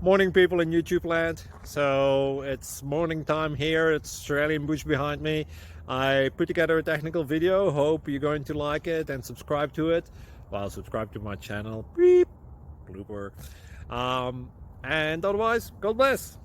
Morning people in YouTube land. So it's morning time here. It's Australian bush behind me. I put together a technical video. Hope you're going to like it and subscribe to it. Well, subscribe to my channel. Beep. Blooper. And otherwise, God bless.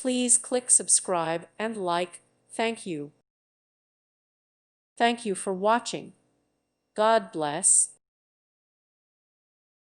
Please click subscribe and like. Thank you. Thank you for watching. God bless.